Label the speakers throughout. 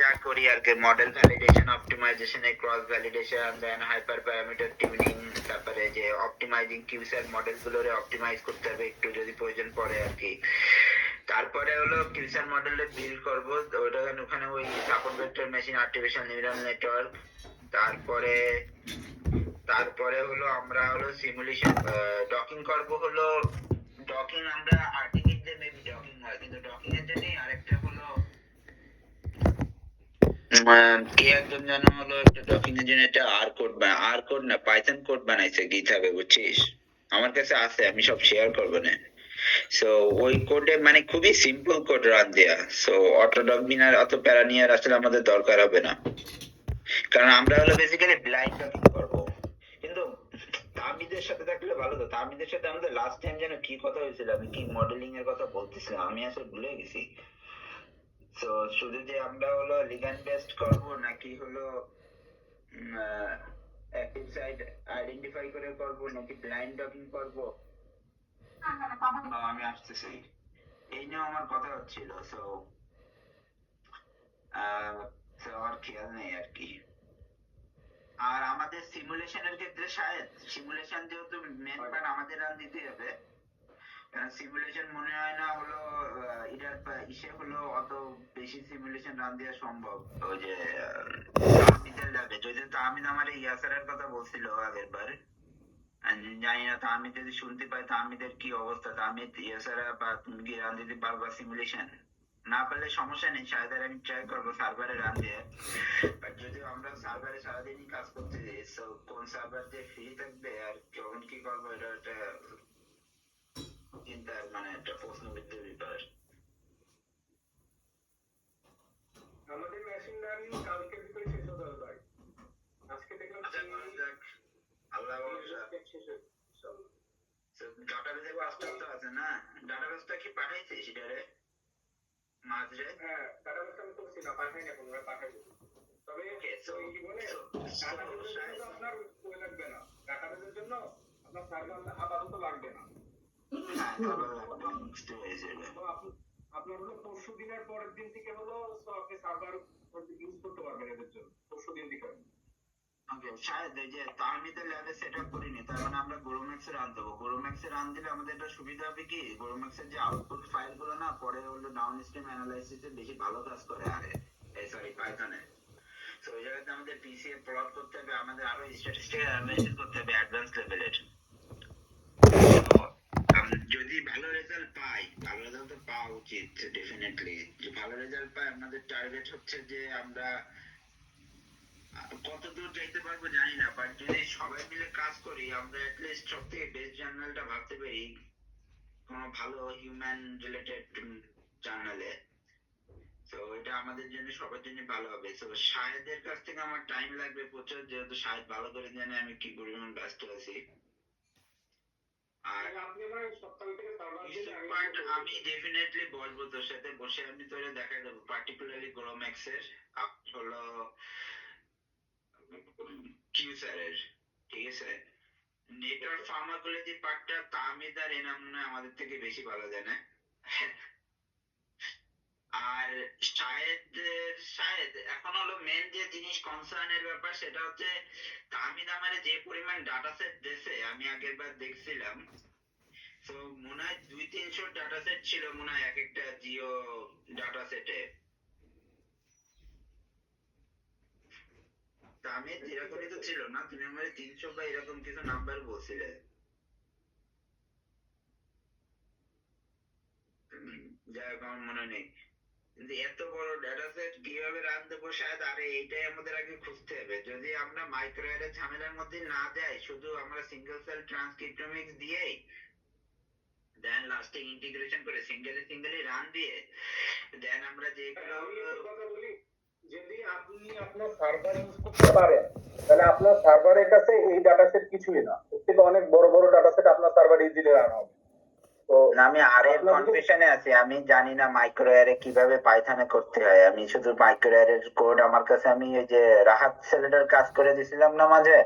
Speaker 1: যা করি আর কি, model validation, optimisation, cross validation, then hyper parameter tuning, তারপরে যে অপটিমাইজিং কিউসার মডেল গুলোরে অপটিমাইজ করতে হবে একটু যদি প্রয়োজন পড়ে আর কি। তারপরে হলো কিউসার মডেলে বিল্ড করবো ওটা, ওখানে ওই support vector machine, artificial neural network, তারপরে তারপরে হলো আমরা হলো সিমুলেশন ডকিং করব। হলো ডকিং আমরা আর্টিফিশিয়াল মেবি ডকিং হয়, কিন্তু ডকিং এর জন্য আরেকটা হলো কে একজন যেন হলো একটা ডকিং এর জন্য একটা আর কোড না পাইথন কোড বানাইছে গিটহাবে, বুঝছিস? আমার কাছে আছে, আমি সব শেয়ার করব না। সো ওই কোডে মানে খুবই সিম্পল কোড রান দেয়া, সো অটো ডকিং আর অত প্যারা নিয়ে আর আসলে আমাদের দরকার হবে না, কারণ আমরা হলো বেসিক্যালি ব্লাইন্ড ডকিং করব। কিন্তু তামিদের সাথে থাকলে ভালো তো। তামিদের সাথে আমাদের লাস্ট টাইম যেন কি কথা হয়েছিল, আমি কি মডেলিং এর কথা বলতেছিলাম, আমি আসলে ভুলে গেছি। তো শুধু যে আমরা হলো লিগ্যান্ড বেসড করব নাকি হলো অ্যাক্টিভ সাইট আইডেন্টিফাই করে করব নাকি ব্লাইন্ড ডকিং করব, আমি আসতেছি, এই নিয়ে আমার কথা হচ্ছিল। সো আমার খেয়াল নেই আর কি। আর আমাদের সিমুলেশনের ক্ষেত্রে শায়দ সিমুলেশন যেহেতু মেন পার্ট আমাদের রান দিতে হবে, সিমুলেশন মনে হয় না হলো এটার ইসে হলো অত বেশি সিমুলেশন রান দেওয়া সম্ভব। ওই যে তাহমিদের লাগে, যদি তাহমিদ আমার ইয়াসারের কথা বলছিল আগের বার, জানি না তাহমিদ যদি শুনতে পাই তাহমিদের কি অবস্থা। তাহমিদ ইয়াসারা বা তুমি কি রান দিতে পারবা সিমুলেশন? না পারলে সমস্যা নেই, শায়দ আমি ট্রাই করবো সার্ভারে রান দিয়ে। বাট যদি আমরা সার্ভারে সারাদিনই কাজ করতে যাই, তো কোন সার্ভার যে ফ্রি থাকবে আর কখন কি করবো, এটা একটা চিন্তার মানে একটা প্রশ্নবিদ্ধ ব্যাপার।
Speaker 2: আমাদের মেশিন লার্নিং কালকের ভিতরে শেষ হতে হবে ভাই। আজকে দেখলাম
Speaker 1: আল্লাহ ডাটাবেসে কাজটা তো আছে না, ডাটাবেসটা কি পাঠাইছে সেটারে মাঝে?
Speaker 2: হ্যাঁ, ডাটাবেসটা আমি করছি না, পাঠাই না, কোনো পাঠাই দেবো। তবে ওই কি বলে ডাটাবেসের জন্য আপনার ওই লাগবে না, ডাটাবেসের জন্য আপনার সার্ভার আপাতত লাগবে না। আপনার হলো পরশু দিনের পরের দিন থেকে হলো আপনি সার্ভার ইউজ করতে পারবেন এদের জন্য, পরশু দিন থেকে।
Speaker 1: ওকে, শায়দ এই যে তাহমিদের ল্যাবে সেটআপ করিনি, তার মানে আমরা গোরোম্যাক্সে রান দেবো। গোরোম্যাক্সে রান দিলে আমাদের একটা সুবিধা হবে কি, গোরোম্যাক্সের যে আউটপুট ফাইল গুলো না পরে হলো ডাউনস্ট্রিম অ্যানালাইসিসে বেশি ভালো কাজ করে আরে সরি পাইথনে। তো ওই জায়গাতে আমাদের পিসিএ প্লট করতে হবে, আমাদের আরো স্ট্যাটিস্টিক্যাল অ্যানালাইসিস করতে হবে অ্যাডভান্স লেভেলের। যদি ভালো রেজাল্ট পাই, ভালো রেজাল্ট তো পাওয়া উচিত ডেফিনেটলি, যে ভালো রেজাল্ট পাই আমাদের টার্গেট হচ্ছে যে আমরা কত দূর যাইতে পারবো জানি না, বাট যদি সবাই মিলে কাজ করি আমরা অ্যাটলিস্ট সব থেকে বেস্ট জার্নালটা ভাবতে পারি কোনো ভালো হিউম্যান রিলেটেড জার্নালে। তো এটা আমাদের জন্য সবার জন্য ভালো হবে। তো শাহেদের কাছ থেকে আমার টাইম লাগবে প্রচুর, যেহেতু শাহেদ ভালো করে জানে আমি কি পরিমাণ ব্যস্ত আছি। আর আমি ডেফিনেটলি বলবো তোর সাথে বসে, আমি তোরে দেখাই দেবো পার্টিকুলারলি গ্রোম্যাক্স এর হলো কিউসারের, ঠিক আছে? নেটওয়ার্ক ফার্মাকোলজি পার্টটা তাহমিদ আর এনাম মনে হয় আমাদের থেকে বেশি ভালো জানে। আর শায়েদ এখন হলো মেন যে জিনিস কনসার্নের ব্যাপার সেটা হচ্ছে তাহমিদ আমারে যে পরিমাণ ডাটা সেট দিয়েছে, আমি আগের বার দেখছিলাম, তো মনে হয় 200-300 ডাটা সেট ছিল মনে হয় এক একটা জিও ডাটা সেটে। তাহমিদ এরকমই তো ছিল না, তুমি আমার 300 বা এরকম কিছু নাম্বার বলছিলে। যাই হোক আমার মনে নেই, কিন্তু এত বড় ডাটা সেট কিভাবে রান দেবো শায়দ, আরে এইটাই আমাদের আগে খুঁজতে হবে। যদি আমরা মাইক্রো অ্যারে ঝামেলার মধ্যে না যাই, শুধু আমরা সিঙ্গেল সেল ট্রান্সক্রিপ্টোমিক্স দিয়েই দেন লাস্টে ইন্টিগ্রেশন করে সিঙ্গেলি রান দিয়ে দেন আমরা যেগুলো
Speaker 2: কথা বলি, যদি আপনি আপনার সার্ভার ইউজ করতে পারেন তাহলে আপনার সার্ভারের কাছে এই ডাটা সেট কিছুই না, এর থেকে অনেক বড় বড় ডাটা সেট আপনার সার্ভার ইজিলি রান হবে।
Speaker 1: আমি আরে কনফিউশনে আছি, আমি জানি না মাইক্রো অ্যারে কিভাবে পাইথনে করতে হয়। আমি শুধু মাইক্রো অ্যারের কোড আমার কাছে, আমি ওই যে রাহাত ছেলেটার কাজ করে দিছিলাম না মাঝে,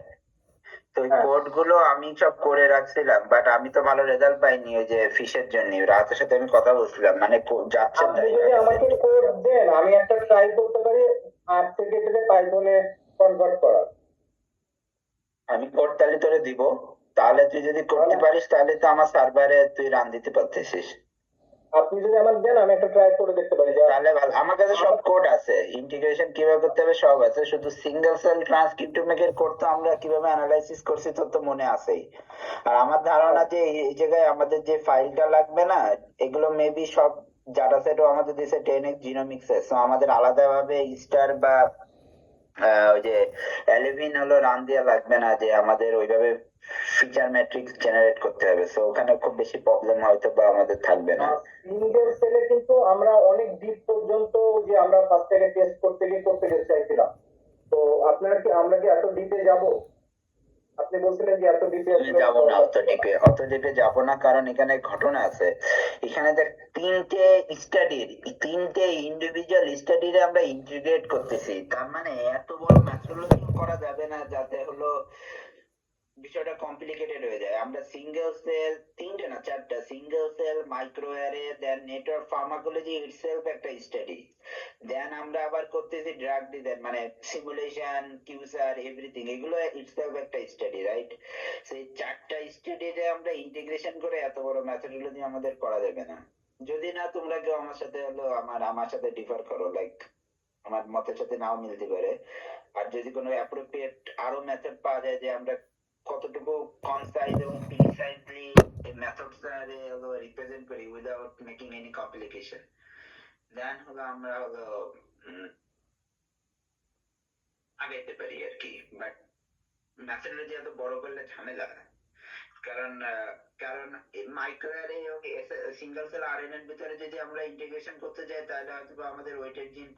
Speaker 1: তো ওই
Speaker 2: হ্যাঁ।
Speaker 1: কোড গুলো আমি সব করে রাখছিলাম, বাট আমি তো ভালো রেজাল্ট পাইনি ওই যে ফিশের জন্য। রাতের সাথে আমি কথা বলছিলাম, মানে যাচ্ছে
Speaker 2: আপনি
Speaker 1: তাই
Speaker 2: যদি আমাকে কোড দেন আমি একটা ট্রাই করতে পারি 8 থেকে পাইথনে কনভার্ট করার।
Speaker 1: আমি কোড তাহলে তোরে দিব, তাহলে তুই যদি করতে পারিস তাহলে তো আমার সার্ভারে তুই রান দিতে পারতেছিস।
Speaker 2: আপনি যদি আমাকে দেন আমি একটা ট্রাই করে দেখতে পারি।
Speaker 1: তাহলে ভালো, আমার কাছে সব কোড আছে, ইন্টিগ্রেশন কিভাবে করতে হবে সব আছে, শুধু সিঙ্গেল সেল ট্রান্সক্রিপ্টোমের কোড তো আমরা কিভাবে অ্যানালাইসিস করছি তোর তো মনে আছেই। আর আমার ধারণা যে এই জায়গায় আমাদের যে ফাইলটা লাগবে না, এগুলো মেবি সব ডাটা সেটও আমাদের দেশে 10x জিনোমিক্স এর, সো আমাদের আলাদাভাবে স্টার বা ওই যে 11 হলো রান দেওয়া লাগবে না, যে আমাদের ওইভাবে ফিচার ম্যাট্রিক্স জেনারেট করতে হবে, সো ওখানে খুব বেশি প্রবলেম হয়তো বা আমাদের থাকবে না।
Speaker 2: সিঙ্গেল সেলে কিন্তু আমরা অনেক ডিপ পর্যন্ত যে আমরা ফার্স্ট থেকে টেস্ট করতে গিয়ে চাইছিলাম। তো আপনারা কি আমরা কি এত ডিপে যাব? আপনি বলছিলেন যে এত ডিপে
Speaker 1: আমি যাবো না, অত ডিপে যাবো না, কারণ এখানে ঘটনা আছে। এখানে দেখ, তিনটে ইন্ডিভিজুয়াল স্টাডিরে আমরা ইন্টিগ্রেট করতেছি, তার মানে এত বড় ম্যাথোডলজি করা যাবে না যাতে হলো বিষয়টা কমপ্লিকেটেড হয়ে যায়। আমরা সিঙ্গেল সেল, তিনটে না চারটা, সিঙ্গেল সেল, মাইক্রো অ্যারে, দেন নেটওয়ার্ক ফার্মাকোলজি ইটসেলফ একটা স্টাডি, দেন আমরা আবার করতেছি ড্রাগ ডিজাইন মানে সিমুলেশন, কিউসার, এভরিথিং, এগুলো ইটসেলফ একটা স্টাডি, রাইট? সেই চারটা স্টাডিতে আমরা ইন্টিগ্রেশন করে এত বড় মেথডোলজি আমাদের করা যাবে না। যদি না তোমরা কেউ আমার সাথে হলো আমার সাথে ডিফার করো, লাইক আমার মতের সাথে নাও মিলতে পারে, আর যদি কোনো অ্যাপ্রোপ্রিয়েট আরো মেথড পাওয়া যায় যে আমরা কতটুকু কনসাইজ এবং প্রিসাইজলি এই মেথডস রিপ্রেজেন্ট করি উইদাউট মেকিং এনি কমপ্লিকেশন, দেন হলো আমরা হলো আগাইতে পারি আর কি। বাট মেথডোলজি এত বড় করলে ঝামেলা, কারণ কারণ মাইক্রো অ্যারে এবং সিঙ্গেল সেল আরএনএ এর ভিতরে যদি আমরা ইন্টিগ্রেশন করতে যাই তাহলে হয়তো আমাদের ওয়েটেড জিন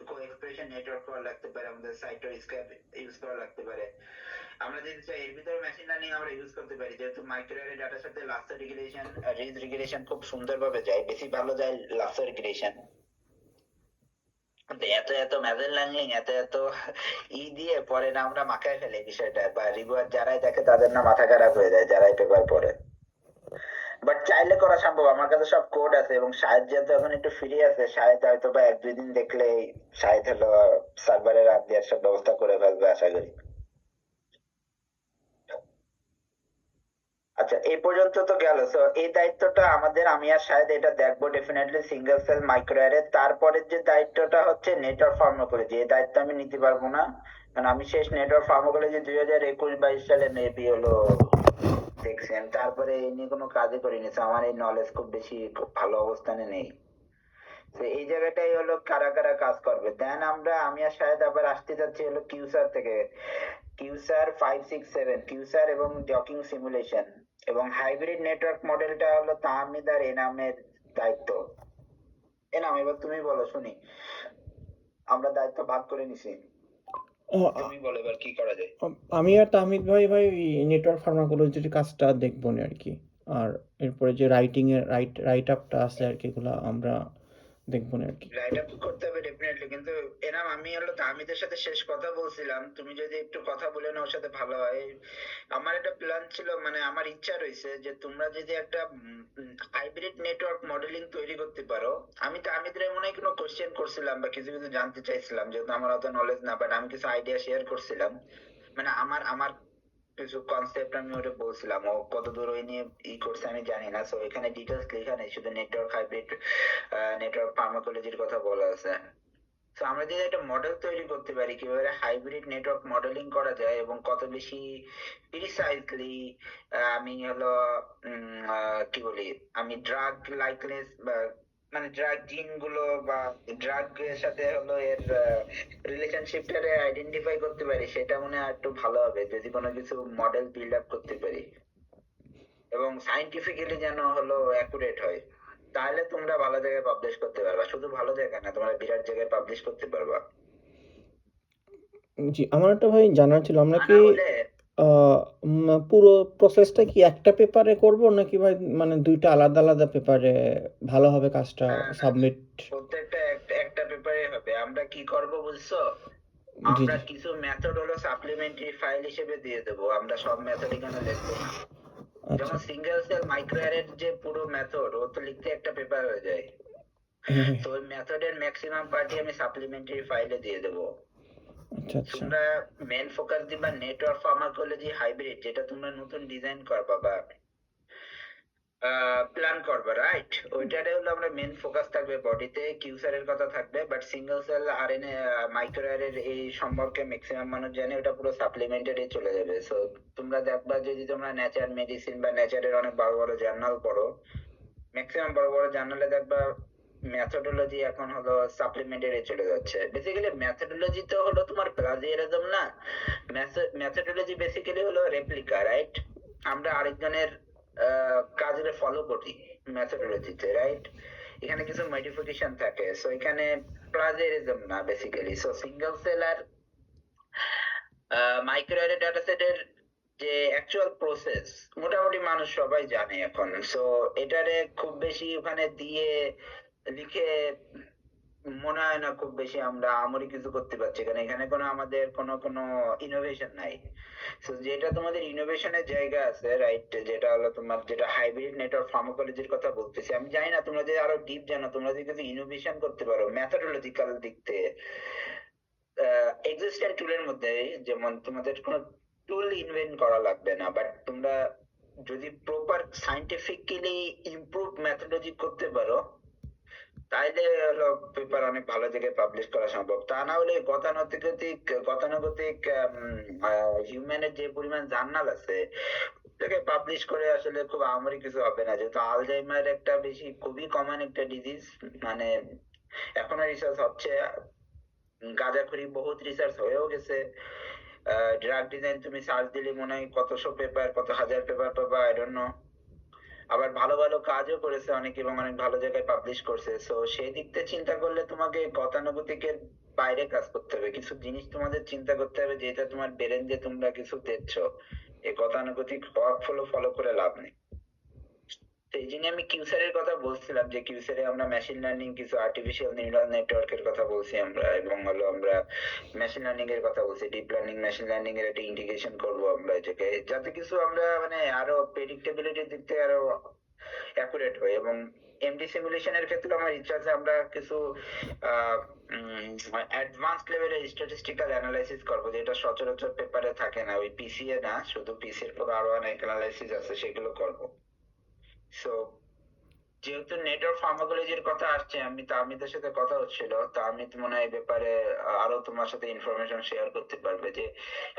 Speaker 1: কো এক্সপ্রেশন নেটওয়ার্ক করা লাগতে পারে, আমাদের সাইটোস্ক্যাপ ইউজ করা লাগতে পারে। আমরা যদি চাই এর ভিতরে মেশিন লার্নিং আমরা ইউজ করতে পারি, যেহেতু মাইক্রো অ্যারে ডাটার সাথে লাস্টার রিগ্রেশন রিজ রিগ্রেশন খুব সুন্দরভাবে যায়, বেশি ভালো যায় লাস্টার রিগ্রেশন। এত এত ম্যাজেল লার্নিং এত দিয়ে পরে না আমরা মাথায় ফেলে বিষয়টা, বা রিভিউয়ার যারাই দেখে তাদের না মাথা খারাপ হয়ে যায় যারাই পেপার পড়ে। বাট চাইলে করা সম্ভব, আমার কাছে সব কোড আছে, এবং শাহেদ যেহেতু এখন একটু ফ্রি আছে, শাহেদ হয়তো বা 1-2 দিন দেখলে শাহেদ হলো সার্ভারে রাত দেওয়ার সব ব্যবস্থা করে ফেলবে আশা করি। আচ্ছা, এই পর্যন্ত তো গেল, তো এই দায়িত্বটা আমাদের, আমি আর শাহেদ এটা দেখবো definitely single cell micro array. তারপরের যে দায়িত্বটা হচ্ছে নেটওয়ার্ক ফার্মাকোলজি, এই দায়িত্ব আমি নিতে পারবো না, কারণ আমি শেষ নেটওয়ার্ক ফার্মাকোলজি 2021-22 সালে মেবি হলো দেখছি, আমি তারপরে এই নিয়ে কোনো কাজই করিনি, তো আমার এই নলেজ খুব বেশি খুব ভালো অবস্থানে নেই। তো এই জায়গাটাই হলো কারা কারা কাজ করবে, দেন আমি আর শাহেদ আবার আসতে যাচ্ছি হলো কিউসার থেকে, কিউসার 5-6-7, কিউসার এবং জকিং সিমুলেশন এবং হাইব্রিড নেটওয়ার্ক মডেলটা হলো তাহমিদ আর এনামের দায়িত্ব। এনাম, এবার তুমি বলো শুনি, আমরা দায়িত্ব ভাগ করে নিছি, তুমি বলো এবার কি করা যায়।
Speaker 3: আমি আর তাহমিদ ভাই নেটওয়ার্ক ফার্মাকোলজির কাজটা দেখবো না আর কি। আর এরপরে যে রাইট আপটা আছে আর কি, এগুলো আমরা দেখবো না আর কি।
Speaker 1: রাইট আপ করতে হবে ডেফিনেটলি, কিন্তু এনাম আমি হলো তাহমিদের সাথে শেষ কথা বলছিলাম, তুমি যদি একটু কথা বলে নাও ওর সাথে ভালো হয়। আমার একটা প্ল্যান ছিল, মানে আমার ইচ্ছা রয়েছে যে তোমরা যদি একটা হাইব্রিড নেটওয়ার্ক মডেলিং তৈরি করতে পারো। আমি তাহমিদের মনে হয় কোনো কোশ্চেন করছিলাম বা কিছু কিছু জানতে চাইছিলাম, যেহেতু আমার অত নলেজ না, বাট আমি কিছু আইডিয়া শেয়ার করছিলাম, মানে আমার কিছু কনসেপ্ট আমি ওটা বলছিলাম, ও কতদূর ওই নিয়ে করছে আমি জানি না, সো এখানে ডিটেলস লেখা নেই, শুধু নেটওয়ার্ক হাইব্রিড নেটওয়ার্ক ফার্মাকোলজির কথা বলা আছে। তো আমরা যদি একটা মডেল তৈরি করতে পারি কিভাবে হাইব্রিড নেটওয়ার্ক মডেলিং করা যায় এবং কত বেশি প্রিসাইজলি আমি হলো কি বলি, আমি ড্রাগ লাইকনেস বা মানে ড্রাগ জিন গুলো বা ড্রাগ এর সাথে হলো এর রিলেশনশিপটারে আইডেন্টিফাই করতে পারি, সেটা মনে হয় একটু ভালো হবে যদি কোনো কিছু মডেল বিল্ড আপ করতে পারি এবং সাইন্টিফিক্যালি যেন হলো অ্যাকুরেট হয়, তাহলে তোমরা ভালো জায়গায় পাবলিশ করতে পারবা, শুধু ভালো জায়গা না, তোমরা বিরাট জায়গায় পাবলিশ করতে পারবা।
Speaker 3: জি, আমার একটা ভাই জানার ছিল, আমরা
Speaker 1: না
Speaker 3: কি
Speaker 1: হলে
Speaker 3: পুরো প্রসেসটা কি একটা পেপারে করব নাকি ভাই, মানে দুইটা আলাদা আলাদা পেপারে ভালো হবে কাজটা
Speaker 1: না, না,
Speaker 3: সাবমিট?
Speaker 1: প্রত্যেকটা একটা একটা পেপারে হবে। আমরা কি করব বুঝছো,
Speaker 3: জি
Speaker 1: আমরা
Speaker 3: জি
Speaker 1: কিছু মেথড হলো সাপ্লিমেন্টারি ফাইল হিসেবে দিয়ে দেবো, আমরা সব মেথড এখানে লিখবো না।
Speaker 3: আচ্ছা
Speaker 1: যেমন সিঙ্গেল সেল মাইক্রো অ্যারের যে পুরো মেথড ও তো লিখতে একটা পেপার হয়ে যায়,
Speaker 3: হ্যাঁ হ্যাঁ
Speaker 1: তো ওই মেথডের ম্যাক্সিমাম পার্টি আমি সাপ্লিমেন্টারি ফাইলে দিয়ে দেবো।
Speaker 3: আচ্ছা আচ্ছা
Speaker 1: তোমরা মেন ফোকাস দিবা নেটওয়ার্ক ফার্মাকোলজি হাইব্রিড, যেটা তোমরা নতুন ডিজাইন করবা বা প্ল্যান করবে, রাইট? ওইটারে হলো আমরা মেন ফোকাস থাকবে, বডিতে কিউসার এর কথা থাকবে, but single cell RNA micro এর এই সম্পর্কে ম্যাক্সিমাম মানুষ জানে, ওটা পুরো সাপ্লিমেন্টারি চলে যাবে। সো তোমরা দেখবা যদি তোমরা নেচার মেডিসিন বা নেচারের অনেক বড় বড় জার্নাল পড়ো, ম্যাক্সিমাম বড় বড় জার্নালে দেখবা মেথডোলজি এখন হলো সাপ্লিমেন্টারি চলে যাচ্ছে। বেসিক্যালি মেথডোলজি তো হলো তোমার প্লাজিয়ারিজম না, মেথডোলজি বেসিক্যালি হলো রেপ্লিকা, রাইট? আমরা আরেকজনের কাজে ফলো করি মেথডোলজিতে, রাইট? এখানে কিছু মডিফিকেশন থাকে, সো এখানে প্লাজিয়ারিজম না বেসিক্যালি। সো সিঙ্গেল সেল আর মাইক্রো অ্যারে ডাটা সেটের যে অ্যাকচুয়াল প্রসেস মোটামুটি মানুষ সবাই জানে এখন। সো এটারে খুব বেশি ওখানে দিয়ে লিখে মনে হয় না খুব বেশি আমরা আমরি কিছু করতে পারছি, কারণ এখানে কোনো আমাদের কোনো ইনোভেশন নাই। তো যেটা তোমাদের ইনোভেশনের জায়গা আছে, রাইট, যেটা হলো তোমার যেটা হাইব্রিড নেটওয়ার্ক ফার্মাকোলজির কথা বলতেছি, আমি জানি না তোমরা যদি আরো ডিপ জানো, তোমরা যদি কিছু ইনোভেশন করতে পারো মেথডোলজিক্যাল দিক থেকে, এক্সিস্টেন্ট টুলের মধ্যে, যেমন তোমাদের কোনো টুল ইনভেন্ট করা লাগবে না, বাট তোমরা যদি প্রপার সাইন্টিফিক্যালি ইমপ্রুভ মেথডোলজি করতে পারো, তাইলে হলো পেপার অনেক ভালো জায়গায় পাবলিশ করা সম্ভব। তা না হলে গতানুগতিক হিউম্যানের যে পরিমাণ জার্নাল আছে ওটাকে পাবলিশ করে আসলে খুব আমারই কিছু হবে না, যেহেতু আলজাইমার একটা বেশি খুবই কমন একটা ডিজিজ। মানে এখনো রিসার্চ হচ্ছে, গাঁজাখুরি বহুত রিসার্চ হয়েও গেছে। ড্রাগ ডিজাইন তুমি সার্চ দিলে মনে হয় কতশো পেপার, কত হাজার পেপার পাবা, আই ডোন্ট নো। আবার ভালো ভালো কাজও করেছে অনেকে এবং অনেক ভালো জায়গায় পাবলিশ করছে। সো সেই দিক থেকে চিন্তা করলে তোমাকে গতানুগতিকের বাইরে কাজ করতে হবে, কিছু জিনিস তোমাদের চিন্তা করতে হবে যেটা তোমার ব্রেন দিয়ে তোমরা কিছু দেখছো, এই গতানুগতিক ওয়ার্ক ফ্লো ফলো করে লাভ নেই। তো এই জন্য আমি কিউসারের কথা বলছিলাম, যে কিউসারে আমরা মেশিন লার্নিং, কিছু আর্টিফিশিয়াল নিউরাল নেটওয়ার্কের কথা বলছি আমরা, এবং হলো আমরা মেশিন লার্নিং এর কথা বলছি, ডিপ লার্নিং মেশিন লার্নিং এর একটা ইন্টিগ্রেশন করব আমরা এটাকে, যাতে কিছু আমরা মানে আরো প্রেডিক্টেবিলিটির দিক থেকে আরো অ্যাকুরেট হয়। এবং এমডি সিমুলেশনের ক্ষেত্রে আমার ইচ্ছা আছে আমরা কিছু অ্যাডভান্স লেভেলের স্ট্যাটিস্টিক্যাল অ্যানালাইসিস করব, যেটা সচরাচর পেপারে থাকে না, ওই পিসিএ না, শুধু পিসির পর আরো অনেক অ্যানালাইসিস আছে, সেগুলো করব। সো যেহেতু নেটওয়ার্ক ফার্মাকোলজির কথা আসছে, আমিদের সাথে কথা হচ্ছিল, তো আমি তো মনে হয় এই ব্যাপারে আরো তোমার সাথে ইনফরমেশন শেয়ার করতে পারবে, যে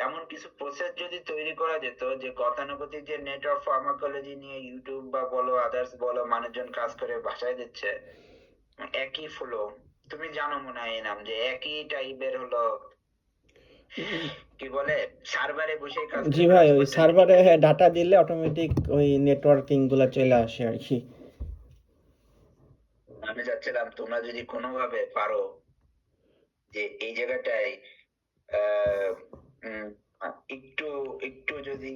Speaker 1: এমন কিছু প্রসেস যদি তৈরি করা যেত, যে গতানুগতিক যে নেটওয়ার্ক ফার্মাকোলজি নিয়ে ইউটিউব বা বলো আদার্স বলো মানুষজন কাজ করে ভাষায় দিচ্ছে, একই ফ্লো, তুমি জানো মনে হয় এই নাম, যে একই টাইপের হলো কি বলে সার্ভারে বসে কাজ
Speaker 3: জি
Speaker 1: করে
Speaker 3: ভাই,
Speaker 1: কাজ
Speaker 3: ওই
Speaker 1: করতে।
Speaker 3: সার্ভারে ডাটা দিলে অটোমেটিক ওই নেটওয়ার্কিং গুলা চলে আসে আর কি।
Speaker 1: আমি চাচ্ছিলাম তোমরা যদি কোনোভাবে পারো যে এই জায়গাটায় আহ, উম, একটু একটু যদি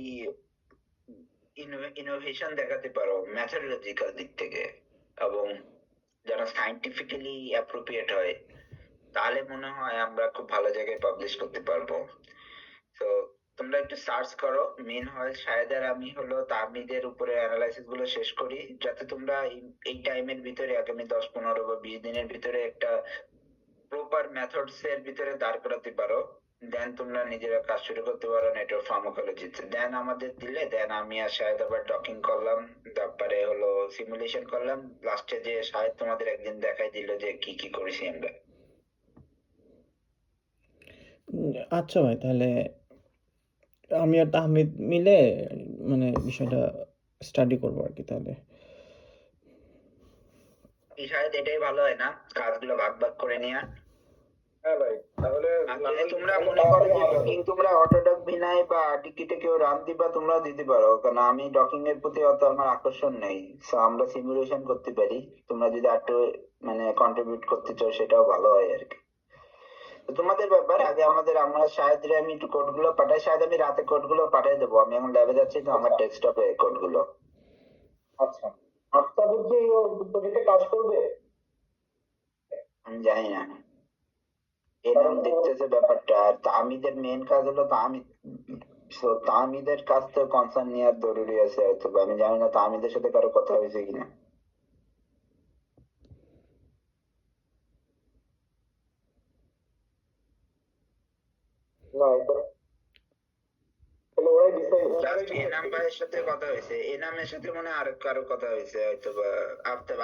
Speaker 1: ইনোভেশন দেখাতে পারো মেথডোলজিক্যাল দিক থেকে, এবং যেন সাইন্টিফিক্যালি অ্যাপ্রোপ্রিয়েট হয়, তাহলে মনে হয় আমরা খুব ভালো জায়গায় পাবলিশ করতে পারবো। তো তোমরা একটু সার্চ করো, মেন হয় শায়দ আর আমি হলো তাহমিদের উপরে অ্যানালাইসিস গুলো শেষ করি, যাতে তোমরা এই টাইমের ভিতরে আগামী 10-15 বা 20 দিনের ভিতরে একটা প্রপার মেথডস এর ভিতরে দাঁড় করাতে পারো। দেন তোমরা নিজেরা কাজ শুরু করতে পারো নেটওয়ার্ক ফার্মাকোলজিতে। দেন আমাদের দিলে, দেন আমি আর শাহেদ আবার টকিং করলাম, তারপরে হলো সিমুলেশন করলাম, লাস্টে যে শাহেদ তোমাদের একদিন দেখাই দিল যে কি কি করেছি আমরা।
Speaker 3: আচ্ছা ভাই, তাহলে আমি আর তাহমিদ মিলে মানে বিষয়টা স্টাডি করবো আর কি তাহলে।
Speaker 1: এই শাহেদ এটাই ভালো হয় না, কাজগুলো ভাগ ভাগ করে নেওয়া।
Speaker 2: হ্যাঁ ভাই, তাহলে
Speaker 1: আর যদি তোমরা মনে করো যে ডকিং তোমরা অটোডক ভিনাই বা টিকিটে কেউ রান দিবা, তোমরা দিতে পারো, কারণ আমি ডকিং এর প্রতি অত আমার আকর্ষণ নেই। সো আমরা সিমুলেশন করতে পারি, তোমরা যদি একটু মানে কন্ট্রিবিউট করতে চাও সেটাও ভালো হয় আর কি। তো তোমাদের ব্যাপার, আগে আমরা শাহেদরে আমি একটু কোড গুলো পাঠাই, শাহেদ আমি রাতে কোড গুলো পাঠিয়ে দেবো, আমি এখন ল্যাবে যাচ্ছি তো আমার ডেস্কটপে কোড গুলো।
Speaker 2: আচ্ছা, আস্থা বুদ্ধি প্রজেক্টে কাজ করবে?
Speaker 1: আমি জানি না, এনাম দেখতেছে ব্যাপারটা, আর তাহমিদের মেন কাজ হলো তাহমিদের কাছ থেকে কনসার্ন নেওয়ার জরুরি আছে হয়তো, আমি জানি না তাহমিদের সাথে কারো কথা হয়েছে কিনা।
Speaker 2: না ওরাই ডিসাইড
Speaker 1: এনাম ভাইয়ের সাথে কথা হয়েছে, এনামের সাথে মনে হয় আর কারো কথা হয়েছে হয়তো, বা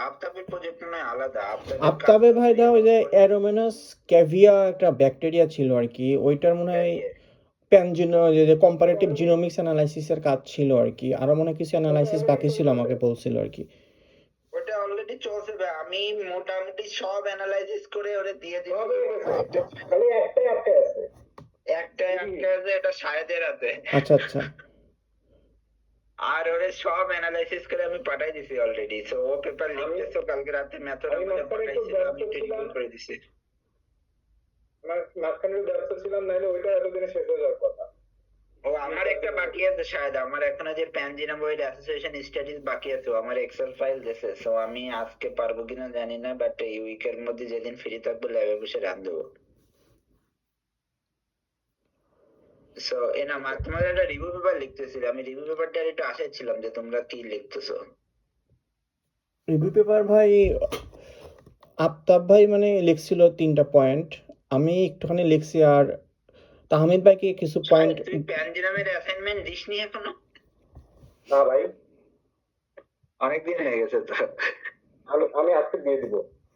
Speaker 1: আফতাবের প্রজেক্ট মনে হয় আলাদা।
Speaker 3: আফতাবে ভাই দাও ওই যে অ্যারোমেনাস ক্যাভিয়া একটা ব্যাকটেরিয়া ছিল আর কি, ওইটার মনে হয় প্যানজিনো যে কম্পারেটিভ জিনোমিক্স অ্যানালাইসিসের কাজ ছিল আর কি, আরো মনে হয় কিছু অ্যানালাইসিস বাকি ছিল আমাকে বলছিল আর কি।
Speaker 1: ওটা অলরেডি চলছে ভাই, আমি মোটামুটি সব অ্যানালাইসিস করে ওরে দিয়ে দিই।
Speaker 2: খালি একটাই আটকে আছে।
Speaker 1: একটাই আটকে আছে, এটা শাহেদের হাতে।
Speaker 3: আচ্ছা আচ্ছা।
Speaker 1: আর ওরে সব অ্যানালাইসিস করে আমি পাঠাই দিছি অলরেডি। সো ও পেপার লিখতেছো, কালকে রাতে মেথড আমাকে পাঠাইছিল, আমি রিভিউ করে দিছি।
Speaker 2: মাঝখানে ব্যস্ত ছিলাম, নাইলে ওইটা এতদিনে শেষ হয়ে যাওয়ার কথা।
Speaker 1: ও আমার একটা বাকি আছে শায়দ, আমার এখনো যে প্যানজিনাময়েড অ্যাসোসিয়েশন স্টাডিজ বাকি আছে, ও আমার এক্সেল ফাইল দিয়েছে। সো আমি আজকে পারবো কিনা জানি না, বাট এই উইকের মধ্যে যেদিন ফ্রি থাকবো ল্যাবে বসে রান দেবো। সো এনা তোমার একটা রিভিউ পেপার লিখতেছিল, আমি রিভিউ পেপারটা একটু আশায় ছিলাম যে তোমরা কি লিখতেছো।
Speaker 3: রিভিউ পেপার ভাই আফতাব ভাই মানে লিখছিল 3টা পয়েন্ট, আমি একটুখানি লিখছি, আর তাহমিদ ভাইকে কিছু পয়েন্ট।
Speaker 1: তুই প্যানজিনামের অ্যাসাইনমেন্ট দিসনি এখনো?
Speaker 2: না ভাই,
Speaker 1: অনেকদিন হয়ে গেছে তো।
Speaker 2: আমি আজকে দিয়ে দিব,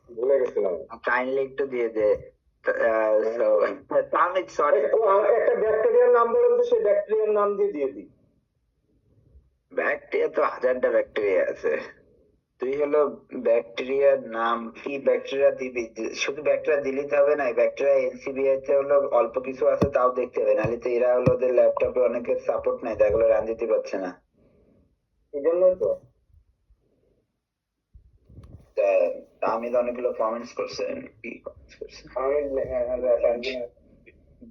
Speaker 2: ভুলে গেছিলাম।
Speaker 1: কাইন্ডলি একটু দিয়ে দে। তাহমিদ সরি,
Speaker 2: একটা ব্যাকটেরিয়ার নাম বলেন তো, সেই ব্যাকটেরিয়ার নাম দিয়ে দিই।
Speaker 1: ব্যাকটেরিয়া তো হাজারটা ব্যাকটেরিয়া আছে, তুই হলো ব্যাকটেরিয়ার নাম কি ব্যাকটেরিয়া দিবি, শুধু ব্যাকটেরিয়া দিলেই তো হবে না, ব্যাকটেরিয়া এনসিবিআই তে হলো অল্প কিছু আছে তাও দেখতে হবে, নাহলে তো এরা হলো ওদের ল্যাপটপে অনেকের সাপোর্ট নাই, তাগুলো রান দিতে পারছে না।
Speaker 2: এই জন্যই তো
Speaker 1: আমি তো অনেকগুলো কমেন্টস করছেন, কি কমেন্টস করছেন,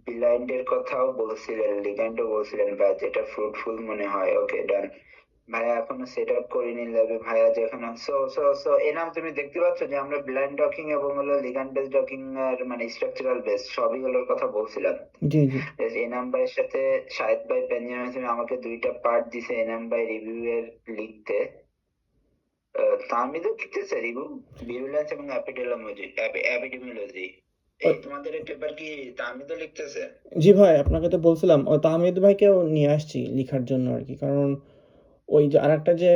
Speaker 1: ব্লাইন্ডের কথাও বলছিলেন, লিগ্যান্ডও বলছিলেন ভাই, যেটা ফ্রুটফুল মনে হয়। ওকে ডান ভাইয়া, এখনো সেট আপ করিনি ল্যাবে ভাইয়া, যেখানে সো এনাম তুমি দেখতে পাচ্ছ যে আমরা ব্লাইন্ড ডকিং এবং হলো লিগ্যান্ড বেস ডকিং এর মানে স্ট্রাকচারাল বেস সবই হলোর কথা বলছিলাম।
Speaker 3: জি জি।
Speaker 1: এনাম ভাইয়ের সাথে শাহেদ ভাই পেনজামিন তুমি আমাকে 2টা পার্ট দিছে এনাম ভাই রিভিউ এর লিখতে, তামিদও লিখতেছে রিভিউ, ভিরুলেন্স এবং এপিডেমিওলজি। এই তোমাদের পেপার কি তামিদও লিখতেছে?
Speaker 3: জি ভাই, আপনাকে তো বলছিলাম ও তাহমিদ ভাইকেও নিয়ে আসছি লেখার জন্য আর কি, কারণ ওই যে আরেকটা যে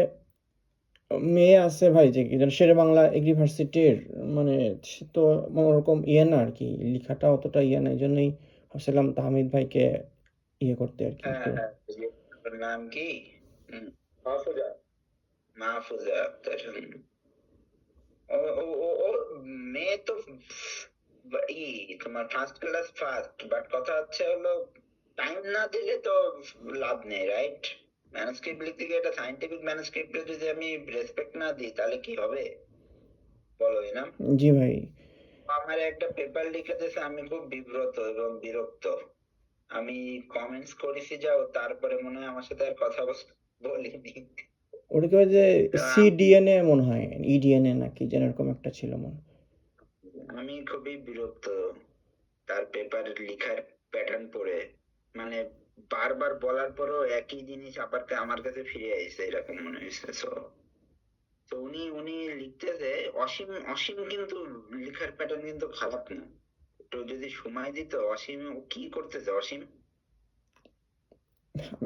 Speaker 3: মেয়ে আছে ভাই, যে কি যেন শেরে বাংলা ইউনিভার্সিটির, মানে সে তো ওরকম ইয়ে না আর কি, লেখাটা অতটা ইয়ে না, এই জন্যই ভাবছিলাম তাহমিদ ভাইকে ইয়ে করতে আর কি।
Speaker 1: ওর নাম কি?
Speaker 2: মাহফুজা।
Speaker 1: মাহফুজা আক্তার। ও ও ও ও মেয়ে তো তোমার ফার্স্ট ক্লাস ফার্স্ট, বাট কথা হচ্ছে হলো টাইম না দিলে তো লাভ নেই, রাইট? ম্যানুস্ক্রিপ্ট লিখতে গিয়ে একটা সায়েন্টিফিক ম্যানুস্ক্রিপ্টে যদি আমি রেসপেক্ট না দিই তাহলে কি হবে বলো না?
Speaker 3: জি ভাই।
Speaker 1: আমার একটা পেপার লিখে দিয়েছে, আমি খুব বিব্রত এবং বিরক্ত, আমি কমেন্টস করেছি যাও, তারপরে মনে হয় আমার সাথে আর কথা বলিনি।
Speaker 3: ওটা কি যে সিডিএনএ মনে হয়, ইডিএনএ নাকি যেন এরকম একটা ছিল মনে।
Speaker 1: আমি খুবই বিরক্ত তার পেপার লেখার প্যাটার্ন পড়ে, মানে বারবার বলার পরও একই জিনিস আবার আমার কাছে ফিরে আসছে, এরকম মনে হয়েছে। তো উনি লিখতেছে অসীম অসীম, কিন্তু লেখার প্যাটার্ন কিন্তু খারাপ না, একটু যদি সময় দিত। অসীম কি করতেছে অসীম?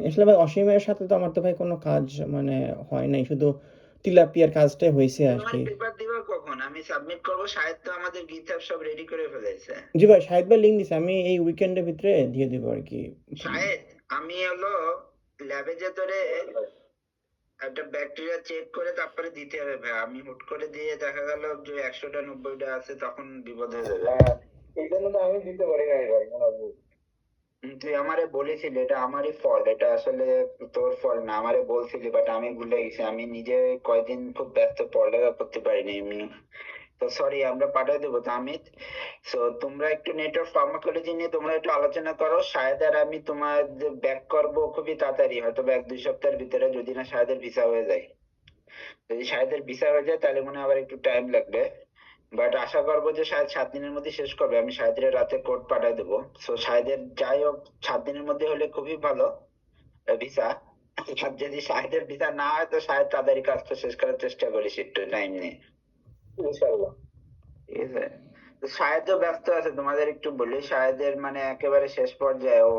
Speaker 3: আসলে ভাই অসীমের সাথে তো আমার তো ভাই কোনো কাজ মানে হয় নাই, শুধু তিলাপিয়ার কাজটাই হয়েছে আর
Speaker 1: তোমার
Speaker 3: কি।
Speaker 1: পেপার দিবা কখন? আমি সাবমিট করব, শায়দ তো আমাদের গিটহাব সব রেডি করে ফেলেছে।
Speaker 3: জি ভাই, শাহিদ ভাই লিঙ্ক দিছে, আমি এই উইকেন্ডের ভিতরে দিয়ে দিব আর কি।
Speaker 1: শায়দ আমি হলো ল্যাবে যে তোরে একটা ব্যাকটেরিয়া চেক করে তারপরে দিতে হবে ভাই, আমি হুট করে দিয়ে দেখা গেল যে 100টা 90টা আছে, তখন বিপদ হয়ে যাবে।
Speaker 2: এই জন্য তো আমি দিতে পারি নাই ভাই।
Speaker 1: তুই আমারে বলেছিলি, এটা আমারই ফল্ট, এটা আসলে তোর ফল্ট না, আমারে বলছিলি, বাট আমি ভুলে গেছি, আমি নিজে কয়দিন খুব ব্যস্ত, পড়ালেখা করতে পারিনি এমনি। তো সরি, আমরা পাঠিয়ে দেবো তামিদ। সো তোমরা একটু নেটওয়ার্ক ফার্মাকোলজি নিয়ে তোমরা একটু আলোচনা করো, শায়দ আর আমি তোমার ব্যাক করবো খুবই তাড়াতাড়ি, হয়তো 1-2 সপ্তাহের ভিতরে, যদি না শায়দের ভিসা হয়ে যায়। যদি শায়দের ভিসা হয়ে যায় তাহলে মনে হয় আবার একটু টাইম লাগবে। বাট আশা করবো যে শায়দ 7 দিনের মধ্যে শেষ করবে। আমি শায়দের রাতে কোড পাঠাই দেবো। সো শায়দের যাই হোক 7 দিনের মধ্যে হলে খুবই ভালো ভিসা। আর যদি শাহেদের ভিসা না হয় তো শাহেদ তাড়াতাড়ি কাজটা শেষ করার চেষ্টা করিস একটু টাইম নিয়ে।
Speaker 2: ইনশাআল্লাহ।
Speaker 1: ঠিক আছে, তো শাহেদও ব্যস্ত আছে, তোমাদের একটু বলি শাহেদের মানে একেবারে শেষ পর্যায়ে ও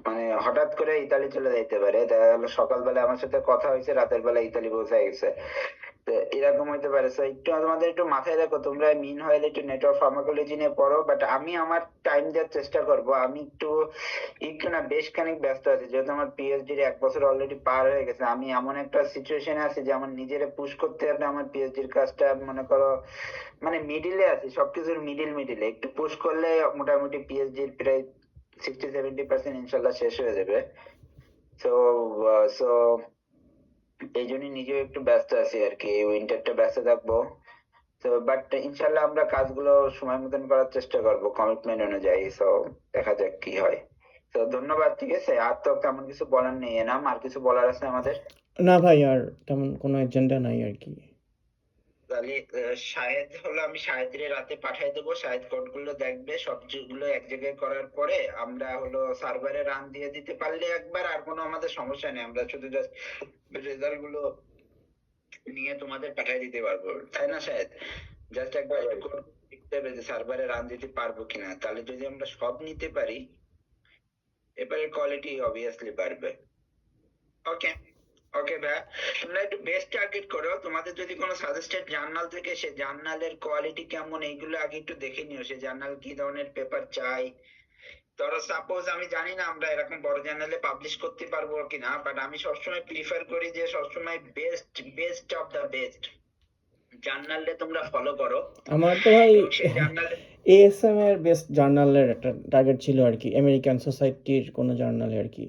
Speaker 1: মানে হঠাৎ করে ইতালি চলে যাইতে পারে। দেখা গেল সকালবেলা আমার সাথে কথা হয়েছে, রাতের বেলা ইতালি পৌঁছে গেছে। তো এরকম হইতে পারে। তো একটু তোমাদের একটু মাথায় রাখো, তোমরা মিন হয়ে একটু নেটওয়ার্ক ফার্মাকোলজি নিয়ে পড়ো। বাট আমি আমার টাইম দেওয়ার চেষ্টা করব। আমি একটু একটু না বেশ খানিক ব্যস্ত আছি, যেহেতু আমার পিএইচডির 1 বছর অলরেডি পার হয়ে গেছে। আমি এমন একটা সিচুয়েশনে আছি যে আমার নিজেরে পুশ করতে হবে আমার পিএইচডির কাজটা, মনে করো মানে মিডিলে আছি, সবকিছুর মিডিলে একটু পুশ করলে মোটামুটি পিএইচডির প্রায় 60-70% ইনশাল্লাহ শেষ হয়ে যাবে। তো সো এই জন্য নিজেও একটু ব্যস্ত আছি আর কি, উইন্টারটা ব্যস্ত থাকবো। তো বাট ইনশাল্লাহ আমরা কাজগুলো সময় মতন করার চেষ্টা করব কমিটমেন্ট অনুযায়ী। তো দেখা যাক কি হয়। তো ধন্যবাদ, ঠিক আছে। আর তো তেমন কিছু বলার নেই, এনাম আর কিছু বলার আছে আমাদের?
Speaker 3: না ভাই, আর তেমন কোনো এজেন্ডা নাই আর কি।
Speaker 1: তাহলে শাহেদ হলো, আমি শাহেদের রাতে পাঠাই দেবো, শাহেদ কোড গুলো দেখবে, সবগুলো এক জায়গায় করার পরে আমরা হলো সার্ভারে রান দিয়ে দিতে পারলে একবার আর কোনো আমাদের সমস্যা নেই, আমরা শুধু জাস্ট রেজাল্ট গুলো নিয়ে তোমাদের পাঠিয়ে দিতে পারবো, তাই না শাহেদ? জাস্ট একবার একটু code দেখতে হবে যে সার্ভারে রান দিতে পারবো কিনা। তাহলে যদি আমরা সব নিতে পারি এবারে কোয়ালিটি অবভিয়াসলি বাড়বে। ওকে, ওকে ভাইয়া, তোমরা একটু বেস্ট টার্গেট করো। তোমাদের যদি কোনো সাজেস্টেড জার্নাল থেকে, সে জার্নালের কোয়ালিটি কেমন এইগুলো আগে একটু দেখে নিও। সে জার্নাল কি ধরনের পেপার চাই। ধরো সাপোজ আমি জানি না আমরা এরকম বড় জার্নালে পাবলিশ করতে পারবো কিনা, বাট আমি সবসময় প্রিফার করি যে সবসময় বেস্ট অফ দ্য বেস্ট জার্নালে তোমরা ফলো করো।
Speaker 3: আমার তো ভাই
Speaker 1: এবং সেই জার্নালে
Speaker 3: এএসএম এর বেস্ট জার্নালের একটা টার্গেট ছিল আর কি, আমেরিকান সোসাইটির কোনো জার্নালে আর কি।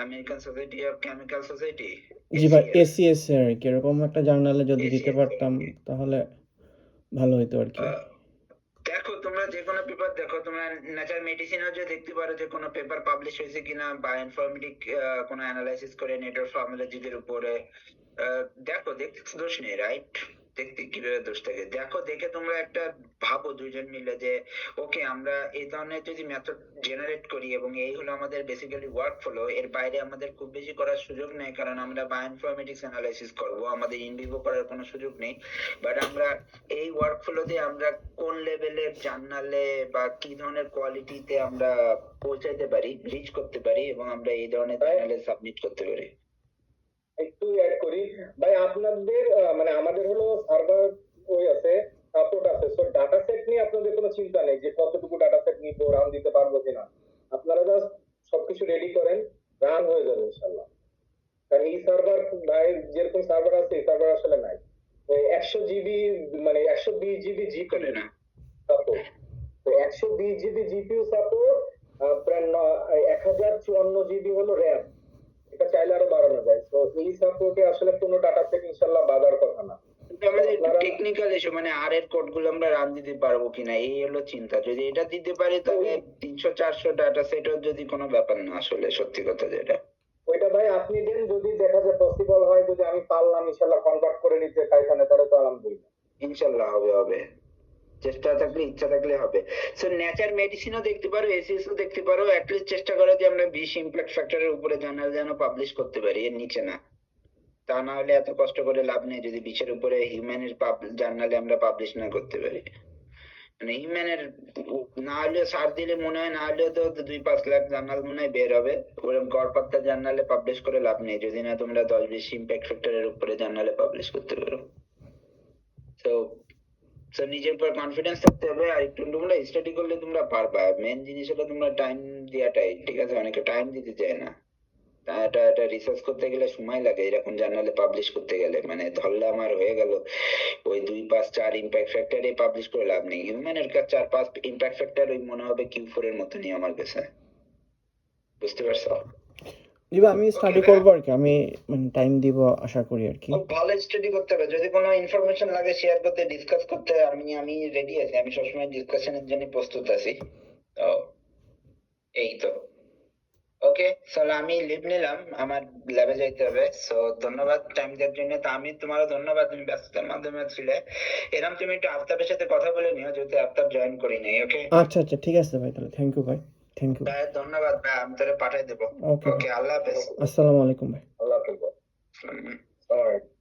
Speaker 1: American Society of Chemical Society,
Speaker 3: জি ভাই, এসিএস আর কি, এরকম একটা জার্নালে যদি দিতে
Speaker 1: ACS
Speaker 3: পারতাম তাহলে ভালো হতো আর কি।
Speaker 1: দেখো তোমরা যে কোনো পেপার দেখো, তোমরা নেচার মেডিসিনও যে দেখতে পারো যে কোনো পেপার পাবলিশ হয়েছে কিনা, বায়োইনফরমেটিক কোনো অ্যানালাইসিস করে নেটওয়ার্ক ফার্মোলজিদের উপরে দেখো, দেখতে তো দোষ নেই, রাইট? দেখতে কিভাবে দোষ থাকে দেখো, দেখে তোমরা একটা ভাবো দুইজন মিলে যে ওকে আমরা এই ধরনের যদি মেথড জেনারেট করি এবং এই হলো আমাদের বেসিক্যালি ওয়ার্ক ফ্লো, এর বাইরে আমাদের খুব বেশি করার সুযোগ নেই, কারণ আমরা বায়োইনফরমেটিক্স অ্যানালাইসিস করব, আমাদের ইনভিভো করার কোনো সুযোগ নেই। বাট আমরা এই ওয়ার্ক ফ্লোতে আমরা কোন লেভেলের জার্নালে বা কি ধরনের কোয়ালিটিতে আমরা পৌঁছাইতে পারি, রিচ করতে পারি, এবং আমরা এই ধরনের জার্নালে সাবমিট করতে পারি।
Speaker 2: একটু অ্যাড করি ভাই, আপনাদের মানে আমাদের হলো সার্ভার ওই আছে, সাপোর্ট আছে, সো ডাটা সেট নিয়ে আপনাদের কোনো চিন্তা নেই যে কতটুকু ডাটা সেট নিব, রান দিতে পারবো কিনা। আপনারা জাস্ট সবকিছু রেডি করেন, রান হয়ে যাবে ইনশাআল্লাহ। কারণ এই সার্ভার ভাই যেরকম সার্ভার আছে এই সার্ভার আসলে নাই। ওই 100 জিবি মানে 120 জিবি জি
Speaker 1: করে না
Speaker 2: সাপোর্ট, তো 120 জিবি জিপিইউ সাপোর্ট, প্রায় 1054 জিবি হলো র্যাম। এটা চাইলে আরো বাড়ানো যায়। তো এই সাপোর্টে আসলে কোনো ডাটা সেট ইনশাআল্লাহ বাজার কথা না।
Speaker 1: কিন্তু আমাদের একটু টেকনিক্যাল ইস্যু, মানে আর এর কোড গুলো আমরা রান দিতে পারবো কিনা এই হলো চিন্তা। যদি এটা দিতে পারি তাহলে 300-400 ডাটা সেটও যদি কোনো ব্যাপার না, আসলে সত্যি কথা যেটা।
Speaker 2: ওইটা ভাই আপনি দেন, যদি দেখা যায় পসিবল হয়, যদি আমি পারলাম ইনশাআল্লাহ কনভার্ট করে নিতে পাইখানে, তাহলে তো আলহামদুলিল্লাহ।
Speaker 1: ইনশাল্লাহ হবে, হবে, চেষ্টা থাকলে ইচ্ছা থাকলে হবে। সো নেচার মেডিসিনও দেখতে পারো, এসিএস ও দেখতে পারো। অ্যাটলিস্ট চেষ্টা করো যে আমরা 20 ইমপ্যাক্ট ফ্যাক্টরের উপরে জার্নাল যেন পাবলিশ করতে পারি, এর নিচে না। তা না হলে এত কষ্ট করে লাভ নেই যদি 20-এর উপরে হিউম্যানের জার্নালে আমরা পাবলিশ না করতে পারি। মানে হিউম্যানের না হলে সার দিলে মনে হয়, না হলেও তো 2-5 লাখ জার্নাল মনে হয় বের হবে। ওরকম গড়পাত্তা জার্নালে পাবলিশ করে লাভ নেই যদি না তোমরা 10-20 ইমপ্যাক্ট ফ্যাক্টরের উপরে জার্নালে পাবলিশ করতে পারো। তো তো নিজের উপর কনফিডেন্স থাকতে হবে, আর একটু তোমরা স্টাডি করলে তোমরা পারবা। মেন জিনিস হলো তোমরা টাইম দেওয়াটাই, ঠিক আছে? অনেকে টাইম দিতে চায় না। তা এটা রিসার্চ করতে গেলে সময় লাগে, এরকম জার্নালে পাবলিশ করতে গেলে মানে ধরলে আমার হয়ে গেল ওই 2-5-4 ইমপ্যাক্ট ফ্যাক্টরে পাবলিশ করে লাভ নেই। হিউম্যানের কাছে 4-5 ইমপ্যাক্ট ফ্যাক্টর ওই মনে হবে Q4 এর মতনই আমার কাছে। বুঝতে পারছো?
Speaker 3: দিবা, আমি স্টাডি
Speaker 1: Okay,
Speaker 3: করবো আর কি, আমি মানে টাইম দিব আশা করি আর কি।
Speaker 1: খুব ভালো স্টাডি করতে হবে। যদি কোনো ইনফরমেশন লাগে শেয়ার করতে, ডিসকাস করতে, আমি রেডি আছি। আমি সবসময় ডিসকাশনের জন্য প্রস্তুত আছি। তো এই তো। ওকে, তাহলে আমি লিভ নিলাম, আমার ল্যাবে যাইতে হবে। সো ধন্যবাদ টাইম দেওয়ার জন্য। তো আমি তোমারও ধন্যবাদ, তুমি ব্যস্ততার মাধ্যমে ছিলে। এরকম তুমি একটু আফতাবের সাথে কথা বলে নিও, যেহেতু আফতাব জয়েন করি নাই। ওকে,
Speaker 3: আচ্ছা আচ্ছা ঠিক আছে ভাই, তাহলে থ্যাংক ইউ ভাই, থ্যাংক ইউ।
Speaker 1: ধন্যবাদ ভাই, আমি তোরে পাঠাই দেবো।
Speaker 3: ওকে ভাই,
Speaker 1: ওকে, আল্লাহ হাফেজ।
Speaker 3: আসসালামু আলাইকুম ভাই।
Speaker 2: আল্লাহ হাফেজ।
Speaker 1: হুম।
Speaker 2: All right.